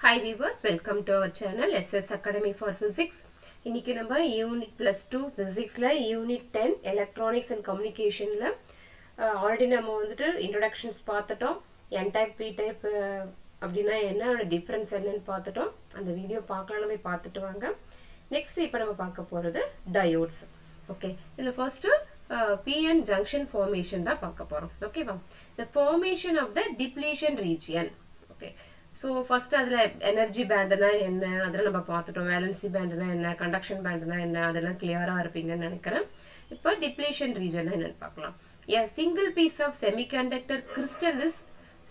Hi viewers, welcome to our channel SS Academy for Physics. இன்னைக்கு நம்ம Unit Plus 2 Physicsல Unit 10 Electronics and Communicationல already நம்ம வந்துட்டு introductions பார்த்துட்டோம். N-type, P-type அப்படின்னா என்ன difference என்னன்னு பார்த்துட்டோம். அந்த வீடியோ பார்க்கலாமே பார்த்துட்டு வாங்க. Next இப்போ நம்ம பார்க்க போறது diodes. Okay, இதுல first PN junction formation தான் பார்க்க போறோம். Okay வா? The formation of the depletion region. Okay. So first adula energy band na enna adala நம்ம பார்த்துட்டோம் valency band na enna conduction band na enna அதெல்லாம் clear-ஆ இருப்பீங்கன்னு நினைக்கிறேன். இப்போ depletion region என்னன்னு பார்க்கலாம். A single piece of semiconductor crystal is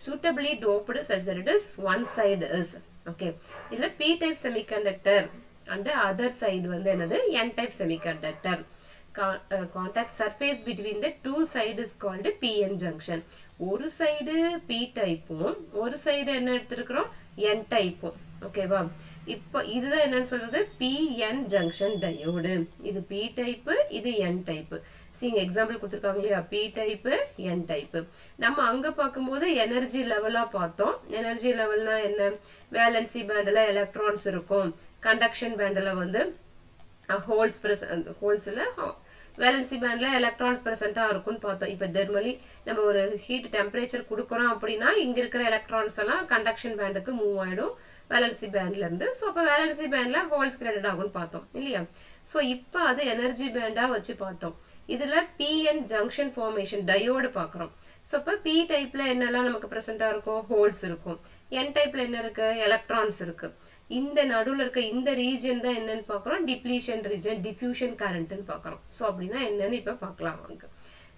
suitably doped such that it is one side is okay. இதுல p type semiconductor and the other side வந்து என்னது n type semiconductor. Contact surface between the two sides is called PN junction. ஒரு side p டைப்பும் ஒரு side என்ன எடுத்துக்கிறோம் n டைப்பும் ஓகேவா இப்போ இதுதான் என்னன்னு சொல்றது PN junction diode. இது p டைப் இது n டைப். சீங்க எக்ஸாம்பிள் கொடுத்திருக்காங்க இல்லையா p டைப் n டைப். நம்ம அங்க பாக்கும்போது எனர்ஜி லெவலா பார்த்தோம். எனர்ஜி லெவல்னா என்ன வேலன்சி பேண்ட்ல எலக்ட்ரான்ஸ் இருக்கும். கண்டக்ஷன் பேண்ட்ல வந்து ஹோல்ஸ் பிரசன்ட் ஹோல்ஸ்ல வேலன்சி பேண்ட்ல எலக்ட்ரான்ஸ் பிரசன்ட்டா இருக்கும்னு பார்த்தோம். இப்போ தெர்மலி நம்ம ஒரு ஹீட் டெம்பரேச்சர் கொடுக்குறோம் அப்படின்னா இங்க இருக்கிற எலக்ட்ரான்ஸ் எல்லாம் கண்டக்ஷன் பேண்டுக்கு மூவ் ஆயிடும் வேலன்சி பேண்ட்ல இருந்து. ஸோ அப்போ வேலன்சி பேண்ட்ல ஹோல்ஸ் கிரியேட் ஆகும்னு பார்த்தோம் இல்லையா. ஸோ இப்போ அது எனர்ஜி பேண்டா வச்சு பார்த்தோம். இதுல PN ஜங்ஷன் ஃபார்மேஷன் டயோடு பாக்குறோம். ஸோ இப்போ P டைப்ல என்னெல்லாம் நமக்கு பிரசன்டா இருக்கும் ஹோல்ஸ் இருக்கும். N டைப்ல என்ன இருக்கு எலக்ட்ரான்ஸ் இருக்கு. இந்த நடுவுல இருக்க இந்த ரீஜன் தான் என்னன்னு பார்க்கறோம் டிப்ளீஷன் ரீஜன் டிஃப்யூஷன் கரண்ட்னு பார்க்கறோம். சோ அப்படினா என்னன்னு இப்ப பார்க்கலாம் வாங்க.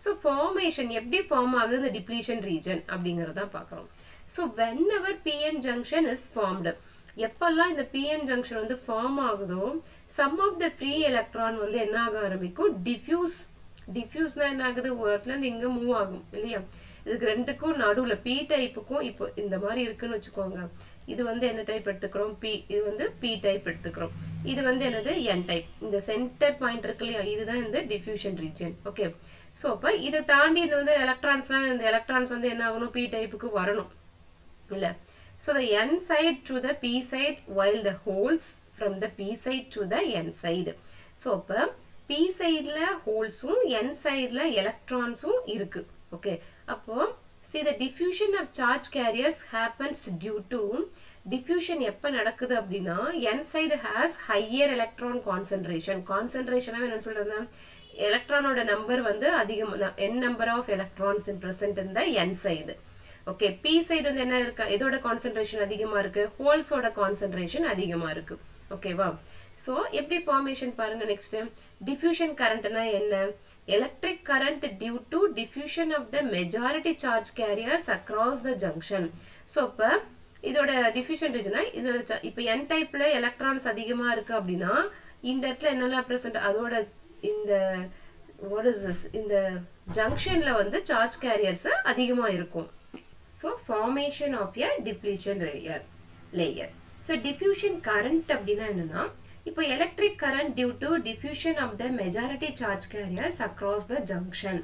சோ ஃபார்மேஷன் எப்படி ஃபார்ம் ஆகுது இந்த டிப்ளீஷன் ரீஜன் அப்படிங்கறத பார்க்கறோம். So whenever PN junction is formed எப்பல்லாம் இந்த PN junction வந்து ஃபார்ம் ஆகுதோ some of the free electron வந்து என்ன ஆக ஆரம்பிக்கும் டிஃப்யூஸ்னா என்ன ஆகுது ஒரு இடத்துல இருந்து இங்க மூவ் ஆகும் இல்லையா. இதுக்கு ரெண்டுக்கும் நடுவுல P டைப்புக்கும் இப்போ இந்த மாதிரி இருக்குன்னு வெச்சுக்கோங்க. இது வந்து என்ன டைப் எடுத்துக்கிறோம் P இது வந்து P டைப் எடுத்துக்கிறோம். இது வந்து என்னது N டைப். இந்த சென்டர் பாயிண்ட் இருக்கு இல்லையா இதுதான் இந்த டிஃப்யூஷன் ரீஜன். ஓகே. சோ அப்ப இத தாண்டி இது வந்து எலக்ட்ரான்ஸ்லாம் இந்த எலக்ட்ரான்ஸ் வந்து என்ன ஆகணும் P டைப்புக்கு வரணும். இல்ல. So the N side to the P side while the holes from the P side to the N side. So அப்ப P sideல ஹோல்ஸும் N sideல எலக்ட்ரான்ஸும் இருக்கு. ஓகே. அப்போ see the diffusion of charge carriers happens due to diffusion எப்ப நடக்குது அப்படினா n side has higher electron concentration என்ன சொல்றது எலக்ட்ரானோட number வந்து அதிகம் n number of electrons in present in the n side. Okay p side வந்து என்ன இருக்கு இதோட கான்சன்ட்ரேஷன் அதிகமா இருக்கு ஹோல்ஸோட கான்சன்ட்ரேஷன் அதிகமா இருக்கு ஓகேவா. சோ எப்படி ஃபார்மேஷன் பாருங்க நெக்ஸ்ட் டிஃப்யூஷன் கரண்ட்னா என்ன electric current due to diffusion of the majority charge carriers across the junction. So அப்ப இதோட diffusion region இதோட இப்ப n டைப்ல எலக்ட்ரான்ஸ் அதிகமா இருக்கு அப்படினா இந்த இடத்துல என்னெல்லாம் பிரசன்ட் அதோட இந்த what is this இந்த ஜங்ஷன்ல வந்து சார்ஜ் கேரியர்ஸ் அதிகமா இருக்கும். So formation of a depletion layer. So diffusion current அப்படினா என்னன்னா இப்போ electric current due to diffusion of the majority charge carriers across the junction.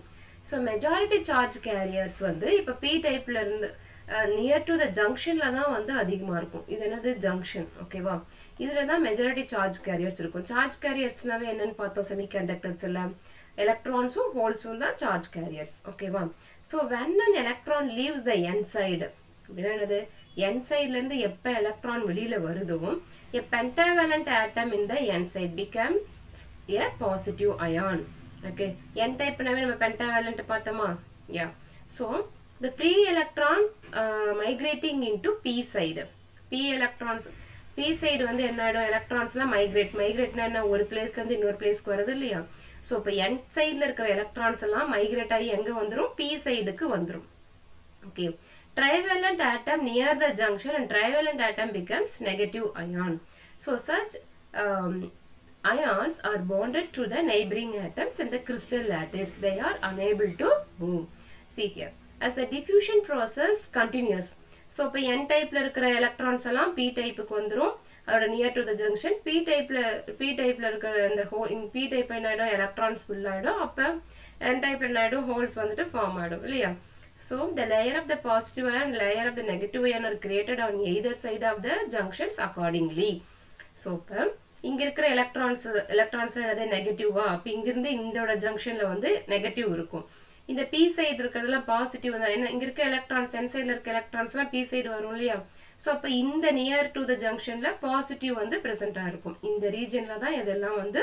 So majority charge carriers வந்து இப்போ P டைப்ல இருந்து near to the junctionல தான் வந்து அதிகமா இருக்கும். இது என்னது junction ஓகேவா. இதுல தான் majority charge carriers இருக்கும். charge carriersனாவே என்னன்னு பார்த்தோம் semiconductorsல electronsum holesum தான் charge carriers ஓகேவா. So when an electron leaves the n side அப்படினா என்னது n sideல இருந்து எப்ப எலக்ட்ரான் வெளியில வருதோ a pentavalent atom in the n side becomes a positive ion. Okay, n type நாவே நம்ம pentavalent பார்த்தோமா. Yeah. So the free electron migrating into p side. p electrons p side வந்து என்ன ஆயிடும் எலக்ட்ரான்ஸ்லாம் மைக்ரேட்னா என்ன ஒரு பிளேஸ்ல இருந்து இன்னொரு பிளேஸ்க்கு வருது இல்லையா. சோ இப்ப n சைடுல இருக்கிற எலக்ட்ரான்ஸ் எல்லாம் மைக்ரேட் ஆகி எங்க வந்துரும் p சைடுக்கு வந்துரும். Okay. Trivalent atom near the junction and trivalent atom becomes negative ion. So such ions are bonded to the neighboring atoms in the crystal lattice. They are unable to move. See here. As the diffusion process continues. So இப்போ n typeல இருக்கிற electrons எல்லாம் p typeக்கு வந்துரும். அதோட near to the junction p typeல இருக்கிற இந்த p type என்ன ஆயிடும் electrons full ஆயிடும். அப்ப n type என்ன ஆயிடும் holes வந்துட்டு form ஆயிடும் இல்லையா. So the layer of the positive ion and layer of the negative ion are created on either side of the junctions accordingly. So இங்க இருக்கிற எலக்ட்ரான்ஸ் என்னது நெகட்டிவா, அப்ப இங்க இருந்து இந்த ஜங்ஷன்ல வந்து நெகட்டிவ் இருக்கும். இந்த p சைடு இருக்கிறதெல்லாம் பாசிட்டிவ் தான். என்ன இங்க இருக்க எலக்ட்ரான்ஸ் n சைடுல இருக்க எலக்ட்ரான்ஸ்லாம் p சைடு வரும் இல்லையா? சோ அப்ப இந்த நியர் டு தி ஜங்ஷன்ல பாசிட்டிவ் வந்து பிரசன்ட்டா இருக்கும். இந்த ரீஜன்ல தான் இதெல்லாம் வந்து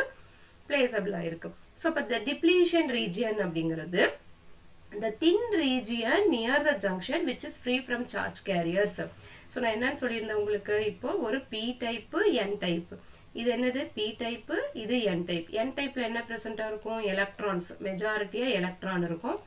பிளேசபிளா இருக்கும். சோ அப்ப the depletion region அப்படிங்கிறது the thin region near the junction which is free from charge carriers. So நான் என்னன்னு சொல்லியிருந்தேன் உங்களுக்கு, இப்போ ஒரு p டைப் n டைப். இது என்னது p டைப், இது n டைப். n டைப்ல என்ன பிரசன்ட்டா இருக்கும்? எலக்ட்ரான்ஸ், மெஜாரிட்டியா எலக்ட்ரான் இருக்கும்.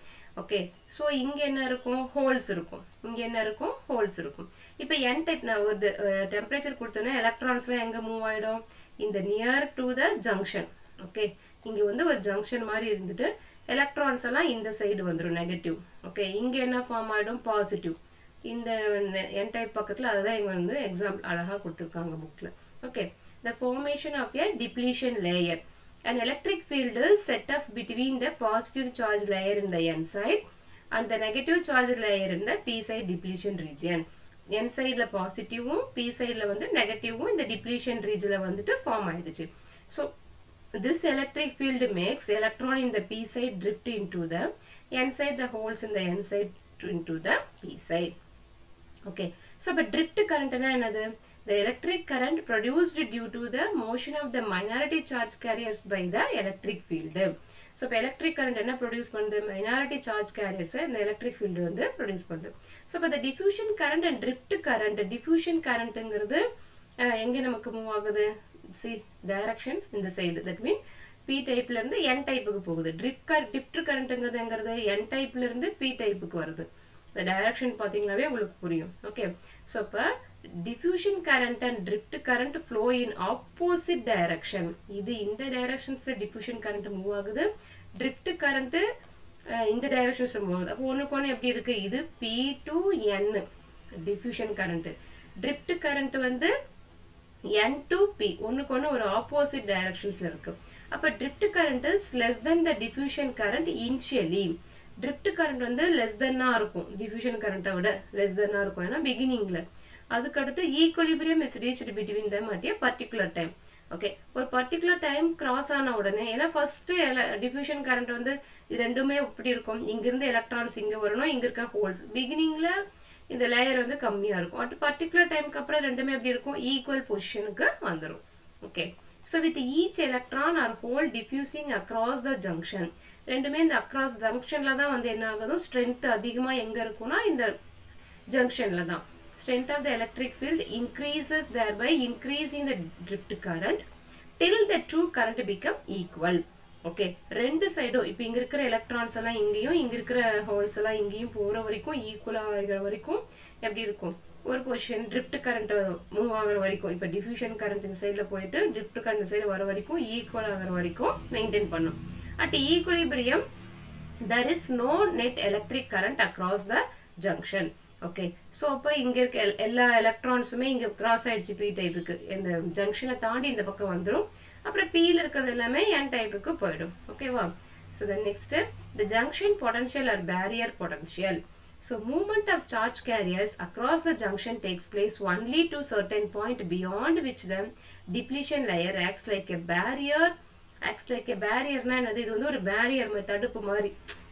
ஓகே, சோ இங்க என்ன இருக்கும்? ஹோல்ஸ் இருக்கும். இங்க என்ன இருக்கும்? ஹோல்ஸ் இருக்கும். இப்போ n டைப் நான் ஒரு டெம்பரேச்சர் கொடுத்தேன்னா எலக்ட்ரான்ஸ்லாம் எங்க மூவ் ஆயிடும்? இந்த near to the junction. Okay, இங்க வந்து ஒரு ஜங்ஷன் மாதிரி இருந்துட்டு எலக்ட்ரான்ஸ் எல்லாம் இந்த சைடு வந்துரும் நெகட்டிவ். ஓகே, இங்க என்ன ஃபார்ம் ஆயிடும்? பாசிட்டிவ். இந்த n டைப் பக்கத்துல அதுதான் இங்க வந்து எக்ஸாம்பிள் அழகா கொடுத்திருக்காங்க புக்ல. Okay, the formation of a depletion layer. An electric field is set up between the positive charge layer in the n side and the negative charge layer in the p side depletion region. n side la positive p side la வந்து negative இந்த depletion region la வந்துட்டு form ஆயிடுச்சு. So this electric field makes electron in the p side drift into the n side, the holes in the n side into the p side. Okay, so but drift current na enadhu? The electric current produced due to the motion of the minority charge carriers by the electric field. So இப்ப electric current என்ன produce பண்ணுது? minority charge carriers இந்த electric field வந்து produce பண்ணுது. So இப்ப the diffusion current and drift current, diffusion currentங்கிறது எங்க நமக்கு move ஆகுது? See direction இந்த side, that mean p டைப்ல இருந்து n டைப்புக்கு போகுது. drift currentங்கிறது எங்கிறது? n டைப்ல இருந்து p டைப்புக்கு வருது. the direction பாத்தீங்கன்னாவே உங்களுக்கு புரியும். ஓகே, சோ இப்ப diffusion current and drift current flow in opposite direction. இது இந்த directionsல diffusion current மூவ் ஆகுது, drift current இந்த directionsல மூவ் ஆகுது. அப்போ ஒண்ணுக்கு ஒண்ணு எப்படி இருக்கு? இது p to n diffusion current, drift current வந்து n to p, ஒண்ணுக்கு ஒண்ணு ஒரு opposite directionsல இருக்கு. அப்ப drift current is less than the diffusion current initially. drift current வந்து less than இருக்கும், diffusion current விட less than இருக்கும். ஏன்னா beginningல அதுக்கு அடுத்து equilibrium is reached between them at a particular time. Okay, ஒரு particular time cross ஆன உடனே, ஏன்னா first diffusion current வந்து இது ரெண்டுமே எப்படி இருக்கும்? இங்க இருந்து எலக்ட்ரான்ஸ் இங்க வரணும், இங்க இருக்க ஹோல்ஸ் beginningல இந்த லேயர் வந்து கம்மியா இருக்கும். at particular timeக்கு அப்புறம் ரெண்டுமே எப்படி இருக்கும்? equal positionக்கு வந்துரும். Okay, so with each electron or hole diffusing across the junction, ரெண்டுமே இந்த across junctionல தான் வந்து என்ன ஆகுது? strength அதிகமா எங்க இருக்கும்னா இந்த junctionல தான். strength of the electric field increases, thereby increasing the drift current till the two current become equal. Okay, ரெண்டு சைடும் இப்போ இங்க இருக்கிற எலக்ட்ரான்ஸ் எல்லாம் இங்கேயும் இங்க இருக்கிற ஹோல்ஸ் எல்லாம் இங்கேயும் போற வரைக்கும் ஈக்குவலா ஆகிற வரைக்கும் எப்படி இருக்கும்? ஒரு பொசிஷன் drift current மூவ் ஆகுற வரைக்கும், இப்போ diffusion current இந்த சைடுல போயிட்டு drift current சைடு வர வரைக்கும் ஈக்குவல் ஆகுற வரைக்கும் மெயின்டைன் பண்ணும். at equilibrium there is no net electric current across the junction. Okay, so அப்ப இங்க இருக்க எல்லா எலக்ட்ரான்ஸுமே இங்க கிராஸ் ஆயிடுச்சு p டைப்புக்கு, இந்த ஜங்ஷனை தாண்டி இந்த பக்கம் வந்துரும். அப்புறம் p ல இருக்கிறது எல்லாமே n டைப்புக்கு போய்டும். ஓகேவா? so the next the junction potential or barrier potential. so movement of charge carriers across the junction takes place only to certain point beyond which the depletion layer acts like a barrier. னா என்னது? இது வந்து ஒரு barrier மாதிரி, தடுப்பு மாதிரி.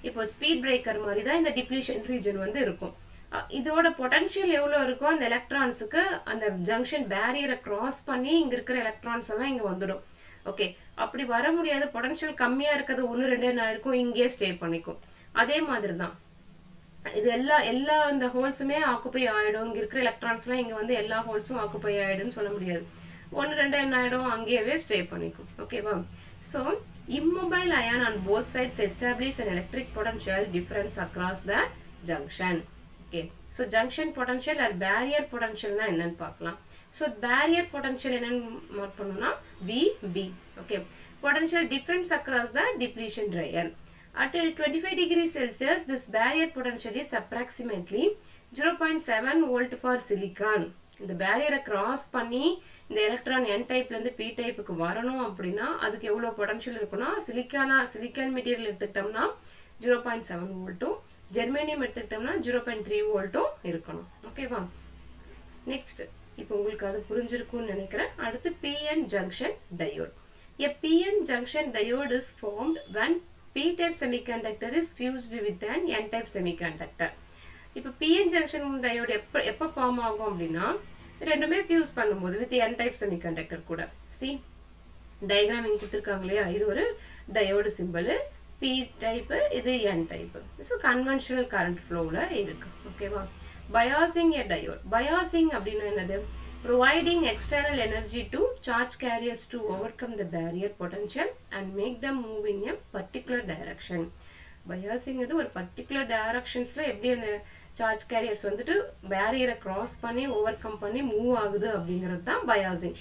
இப்போ speed breaker மாதிரி தான் இந்த depletion region வந்து இருக்கும். இதோட பொட்டன்ஷியல் எவ்வளவு இருக்கும்? அந்த எலக்ட்ரான்ஸுக்கு அந்த ஜங்ஷன் பேரியரை கிராஸ் பண்ணி இங்க இருக்கிற எலக்ட்ரான்ஸ் எல்லாம் இங்க வந்துடும். ஓகே, அப்படி வர முடியாது. பொட்டன்ஷியல் கம்மியா இருக்கிறது 1 2 இருக்கும், இங்கே ஸ்டே பண்ணிக்கும். அதே மாதிரி தான் இது எல்லா அந்த ஹோல்ஸுமே ஆக்குபை ஆயிடும். இங்க இருக்கிற எலக்ட்ரான்ஸ் எல்லாம் இங்க வந்து எல்லா ஹோல்ஸும் ஆக்குபை ஆயிடும்னு சொல்ல முடியாது. 1 2 என்ன ஆயிடும்? அங்கேயே ஸ்டே பண்ணிக்கும். ஓகேவா? So immobile ion on both sides establish an electric potential difference across the junction. Okay, so junction potential or barrier potential na என்னன்னு பார்க்கலாம். so barrier potential என்னன்னு மார்க் பண்ணனும்னா VB. okay, potential difference across the depletion layer at 25 degrees Celsius. this barrier potential is approximately 0.7 volt for silicon. இந்த barrier cross பண்ணி இந்த electron n டைப்ல இருந்து p டைப்புக்கு வரணும் அப்படினா அதுக்கு எவ்வளவு பொட்டன்ஷியல் இருக்கும்னா சிலிக்கான் மெட்டீரியல் எடுத்துக்கிட்டோம்னா 0.7 வோல்ட் to ஜெர்மேனியம் எடுத்துக்கிட்டோம்னா 0.3 வோல்ட்டும் இருக்கணும். ஓகேவா? நெக்ஸ்ட் இப்போ உங்களுக்கு அது புரிஞ்சிருக்கும்னு நினைக்கிறேன். அடுத்து PN junction diode. A PN junction diode is formed when P-type semiconductor is fused with an N-type semiconductor. இப்போ PN junction diode எப்போ ஃபார்ம் ஆகும் அப்படின்னா ரெண்டுமே ஃபியூஸ் பண்ணும்போது வித் N-type semiconductor கூட. See டயக்ராம் இங்க கொடுத்துருக்காங்க இல்லையா, இது ஒரு டயோடு சிம்பிள், P-type, இது N-type. ஸோ கன்வென்ஷனல் கரண்ட் ஃப்ளோவில் இருக்கு. ஓகேவா? Biasing a diode. Biasing அப்படின்னா என்னது? Providing external energy to charge carriers to overcome the barrier potential and make them move in a particular direction. Biasing இது ஒரு particular directionsல எப்படி அந்த charge carriers வந்துட்டு barrier cross பண்ணி overcome பண்ணி move ஆகுது அப்படிங்கிறது தான் biasing.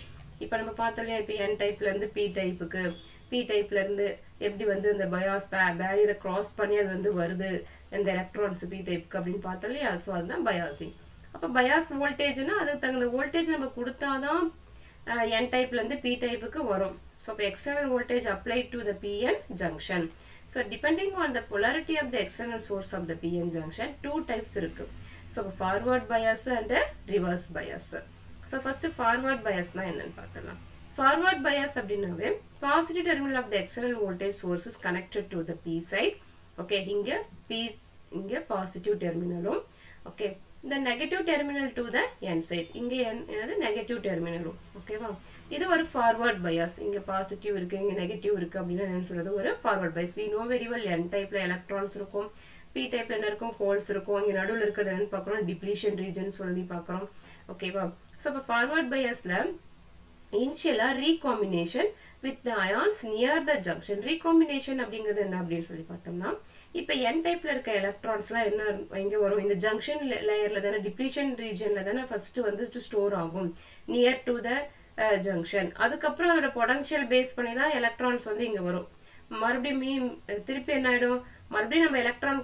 இப்போ நம்ம பார்த்தோம்லையா, இப்போ N டைப்ல இருந்து P டைப்புக்கு, P டைப்ல இருந்து எப்படி வந்து இந்த bias barrier cross பண்ணி அது வந்து வருது இந்த எலக்ட்ரான்ஸ் P டைப்புக்கு அப்படின்னு பார்த்தோம் இல்லையா. ஸோ அதுதான் biasing. அப்போ பயாஸ் வோல்டேஜ்னா அதுக்கு தகுந்த வோல்டேஜ் நம்ம கொடுத்தாதான் N டைப்ல இருந்து P டைப்புக்கு வரும். ஸோ இப்போ external voltage applied to the PN junction. So depending on the polarity of the external source of the PN junction, 2 types இருக்கு. So forward bias and reverse bias. So first forward பயாஸ்னா என்னன்னு பார்த்தலாம். Forward bias அப்படின்னாவே positive terminal of the external voltage source is connected to the P side. Okay, இங்க positive டெர்மினலும், okay, the negative terminal to the N side. இங்க என்னது negative டெர்மினலும். ஓகேவா? இது ஒரு ஃபார்வர்ட் பயாஸ். இங்க பாசிட்டிவ் இருக்கு, இங்க நெகட்டிவ் இருக்கு அப்படின்னா என்ன சொல்றது? ஒரு forward bias. we know very well N டைப்ல எலக்ட்ரான்ஸ் இருக்கும், P டைப்ல என்ன இருக்கும்? ஹோல்ஸ் இருக்கும். இங்க நடுவுல இருக்கிறது என்னன்னு பார்க்கறோம்? டிப்ளீஷன் ரீஜன் சொல்லி பார்க்கறோம். ஓகேவா? சோ இப்போ ஃபார்வர்ட் பயாஸ்ல இனிஷியலா recombination with the ions near the junction. Recombination அப்படிங்கிறது என்ன அப்படின்னு சொல்லி பார்த்தோம்னா, இப்போ N டைப்ல இருக்க எலக்ட்ரான்ஸ்லாம் என்ன எங்க வரும்? இந்த ஜங்ஷன் லேயர்ல தானே, டிப்ளீஷன் ரீஜன்ல தானே ஃபர்ஸ்ட் வந்து ஸ்டோர் ஆகும் நியர் டு த ஜங்ஷன். அதுக்கப்புறம் அதோட பொட்டன்ஷியல் பேஸ் பண்ணி தான் எலக்ட்ரான்ஸ் வந்து இங்க வரும். மறுபடியும் திருப்பி என்ன ஆயிடும்? மறுபடியும் நம்ம எலக்ட்ரான்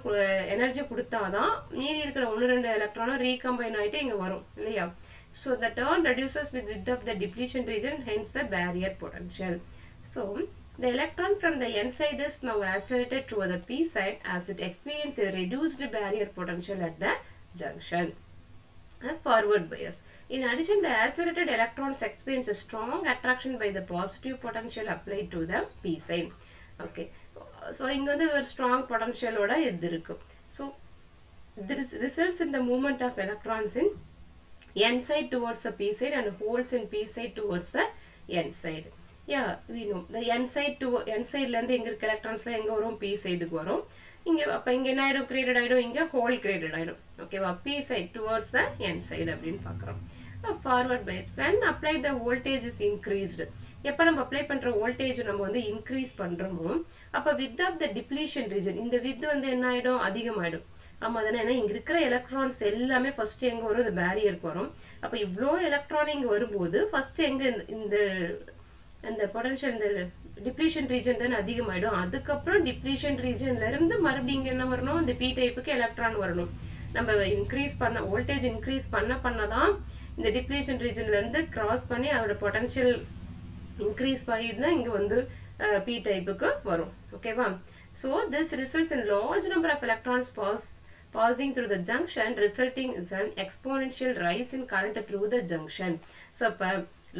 எனர்ஜி கொடுத்தாதான் மீதி இருக்கிற 1-2 எலக்ட்ரானும் ரீகம்பைன் ஆயிட்டு இங்க வரும் இல்லையா? So the turn reduces with width of the depletion region, hence the barrier potential. So the electron from the N side is now accelerated toward the P side as it experiences a reduced barrier potential at the junction. Forward bias. In addition, the accelerated electrons experience a strong attraction by the positive potential applied to the P side. Okay. So இங்க வந்து ஒரு strong potential ஓட இது இருக்கு. So this results in the movement of electrons in N side towards the P side and holes in P side towards the N side. Yeah, we know the N side to N side ல இருந்து எங்க இருக்க எலக்ட்ரான்ஸ்ல எங்க வரும்? P சைடுக்கு வரும். இங்க அப்ப இங்க என்ன ஆயிடும்? கிரியேட்டட் ஆயிடும், இங்க ஹோல் கிரியேட்டட் ஆயிடும். ஓகேவா? P side towards the N side அப்படின்னு பார்க்கறோம். Forward bias, when applied the voltage is increased. எப்ப நம்ம அப்ளை பண்ற வோல்டேஜ் நம்ம வந்து இன்க்ரீஸ் பண்றோமோ அப்ப width of the depletion region, இந்த width வந்து என்ன ஆயிடும்? அதிகமாயிடும். ஆமா தானே? ஏன்னா இங்க இருக்கிற எலக்ட்ரான்ஸ் எல்லாமே ஃபர்ஸ்ட் எங்க வரும்? இந்த பேரியருக்கு வரும். அப்ப இவ்ளோ எலக்ட்ரான் இங்க வரும்போது ஃபர்ஸ்ட் எங்க இந்த பொட்டன்ஷியல் இந்த டிப்ளீஷன் ரீஜன் தானே அதிகமாயிடும். அதுக்கப்புறம் டிப்ளீஷன் ரீஜன்ல இருந்து மறுபடியும் இங்க என்ன வரணும்? இந்த P டைப்புக்கு எலக்ட்ரான் வரணும். நம்ம இன்க்ரீஸ் பண்ண வோல்டேஜ் இன்க்ரீஸ் பண்ணதான் இந்த டிப்ளீஷன் ரீஜன்ல இருந்து கிராஸ் பண்ணி அதோட பொட்டன்ஷியல் இன்க்ரீஸ் பண்ணிதான் இங்க வந்து P டைப்புக்கு வரும். ஓகேவா? So this results in large number of electrons passing through the junction, resulting in an exponential rise in current through the junction. So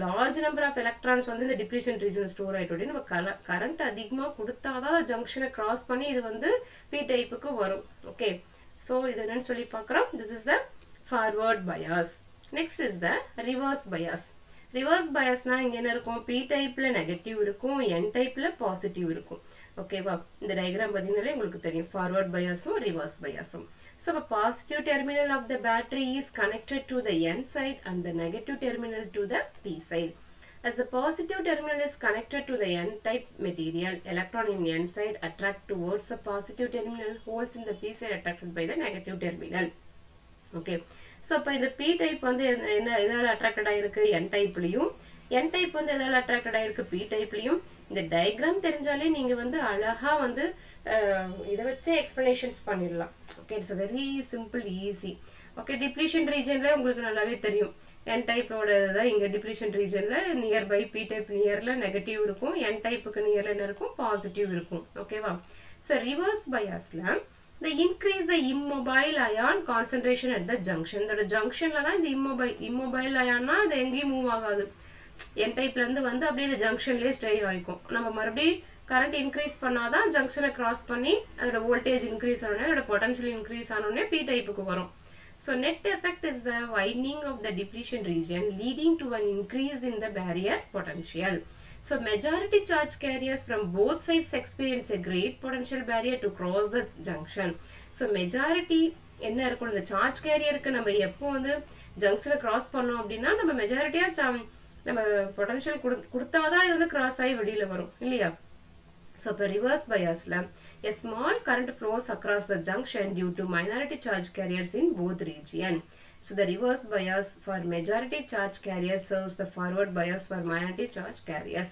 large number of electrons வந்து இந்த depletion region store ஆயிட்டோட நம்ம current அதிகமா கொடுத்தாதான் ஜங்ஷனை cross பண்ணி இது வந்து P டைப்புக்கு வரும். Okay, so இது என்னன்னு சொல்லி பார்க்கறோம். This is the forward bias. Next is the reverse bias. Reverse biasனா இங்க என்ன இருக்கும்? P டைப்ல நெகட்டிவ் இருக்கும், N டைப்ல பாசிட்டிவ் இருக்கும். ஓகேவா? இந்த டயகிராம் பார்த்தீங்கன்னாலே உங்களுக்கு தெரியும் ஃபார்வர்ட் பயாஸும் ரிவர்ஸ் பயாஸும். So the positive terminal of the battery is connected to the N side and the negative terminal to the P side. As the positive terminal is connected to the N-type material, electron in N side attract towards the positive terminal, holes in the P side attracted by the negative terminal. Okay. So இப்போ இந்த P type வந்து எதால attracted ஆயிருக்கு? N typeலயும், N type வந்து எதால attracted ஆயிருக்கு? P typeலயும். இந்த diagram தெரிஞ்சாலே நீங்க வந்து அழகா வந்து இத வச்சே எக்ஸ்பிளனேஷன்ஸ் பண்ணிடலாம். Okay, it's very simple, easy. Okay, depletion ரீஜன்ல உங்களுக்கு நல்லாவே தெரியும். N டைப்போட தான் இங்க டிப்ளீஷன் ரீஜன்ல நியர் பை P டைப் நியர்ல நெகட்டிவ் இருக்கும், N டைப்புக்கு நியர்ல என்ன இருக்கும்? பாசிட்டிவ் இருக்கும். ஓகேவா? சோ ரிவர்ஸ் பயாஸ்ல they increase the immobile ion concentration at the junction. The junction la தான் இந்த immobile ion னா அது எங்கேயும் மூவ் ஆகாது. n டைப்ல இருந்து வந்து அப்படியே இந்த ஜங்ஷன்லயே ஸ்டே ஆயிக்கும். நம்ம மறுபடியும் கரண்ட் இன்க்ரீஸ் பண்ணாதான் ஜங்ஷனை கிராஸ் பண்ணி அதோட வோல்டேஜ் இன்க்ரீஸ் ஆனோடனே அதோட பொட்டன்ஷியல் இன்க்ரீஸ் ஆனோடனே p டைப்புக்கு வரும். So net effect is the widening of the depletion region leading to an increase in the barrier potential. So majority charge carriers from both sides experience a great potential barrier to cross the junction. So majority என்ன இருக்கும் இந்த charge கேரியருக்கு நம்ம எப்போ வந்து ஜங்ஷனை cross பண்ணோம் அப்படின்னா நம்ம மெஜாரிட்டியா நம்ம பொட்டன்ஷியல் கொடுத்தாதான் இது வந்து கிராஸ் ஆகி வெளியில வரும் இல்லையா. So for reverse bias a small current flows across the junction due to minority charge carriers in both region. So the reverse bias for majority charge carriers serves the forward bias for minority charge carriers.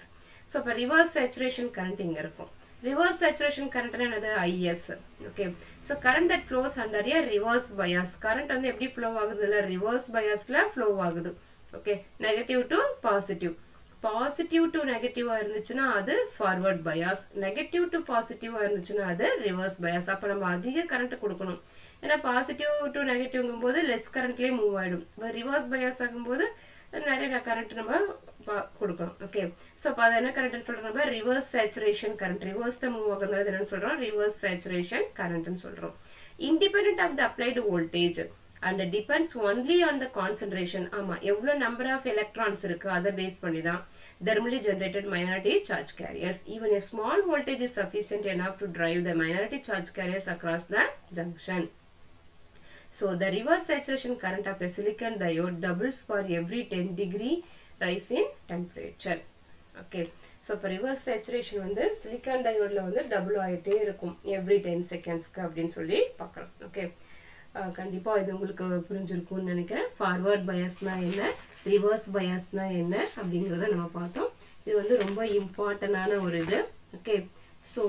So for reverse saturation current inga irukum. Reverse saturation current enadhu IS. Okay. So current that flows under a reverse bias. Current வந்து எப்படி flow ஆகுதுல reverse biasல flow ஆகுது. Okay. Negative to positive. Positive to negative இருந்துச்சுன்னா அது forward bias. Negative to positive இருந்துச்சுன்னா அது reverse bias. அப்ப நம்ம அதிக current கொடுக்கணும். ஏன்னா positive to negativeங்கும்போது less currentலயே மூவ் ஆயிடும். reverse bias ஆகும்போது நிறைய current நம்ம கொடுக்கணும். ஓகே. ஸோ அப்போ அது என்ன கரண்ட்னு சொல்றோம் நம்ம ரிவர்ஸ் சேச்சுரேஷன் கரண்ட். ரிவர்ஸ் தான் மூவ் ஆகுறது என்னன்னு சொல்றோம் ரிவர்ஸ் சேச்சுரேஷன் கரண்ட்னு சொல்றோம். Independent of the applied voltage and depends only on the concentration. ஆமா எவ்வளவு நம்பர் ஆஃப் எலக்ட்ரான்ஸ் இருக்கு அதை பேஸ் பண்ணி தான் thermally generated minority charge carriers. Even a small voltage is sufficient enough to drive the minority charge carriers across the junction. So the reverse saturation current of a silicon diode doubles for every 10 degree rise in temperature. Okay. So for reverse saturation வந்து silicon diode வந்து double ஆயிட்டே இருக்கும் every 10 secondsக்கு அப்படின்னு சொல்லி பார்க்கலாம். Okay. கண்டிப்பா இது உங்களுக்கு புரிஞ்சிருக்கும்னு நினைக்கிறேன். ஃபார்வர்ட் பயாஸ்னா என்ன, ரிவர்ஸ் பயாஸ்னா என்ன அப்படிங்கறத நம்ம பார்த்தோம். இது வந்து ரொம்ப இம்பார்ட்டன்டான ஒரு இது. ஓகே. ஸோ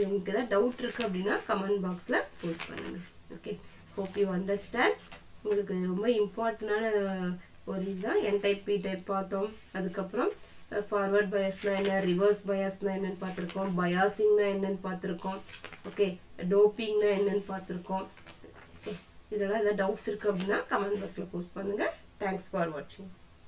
உங்களுக்கு ஏதாவது டவுட் இருக்கு அப்படின்னா கமெண்ட் பாக்ஸ்ல போஸ்ட் பண்ணுங்க. ஓகே. Hope you understand. உங்களுக்கு ரொம்ப இம்பார்ட்டன்டான ஒரு இதுதான். என் டைப் பி டைப் பார்த்தோம். அதுக்கப்புறம் ஃபார்வர்ட் பயாஸ்னா என்ன, ரிவர்ஸ் பயாஸ்னா என்னன்னு பார்த்துருக்கோம், பயாசிங்னா என்னன்னு பார்த்துருக்கோம். ஓகே. டோப்பிங்னா என்னன்னு பார்த்துருக்கோம். இதெல்லாம் ஏதாவது டவுட்ஸ் இருக்கு அப்படின்னா கமெண்ட் பாக்ஸ்ல போஸ்ட் பண்ணுங்க. தேங்க்ஸ் ஃபார் வாட்சிங்.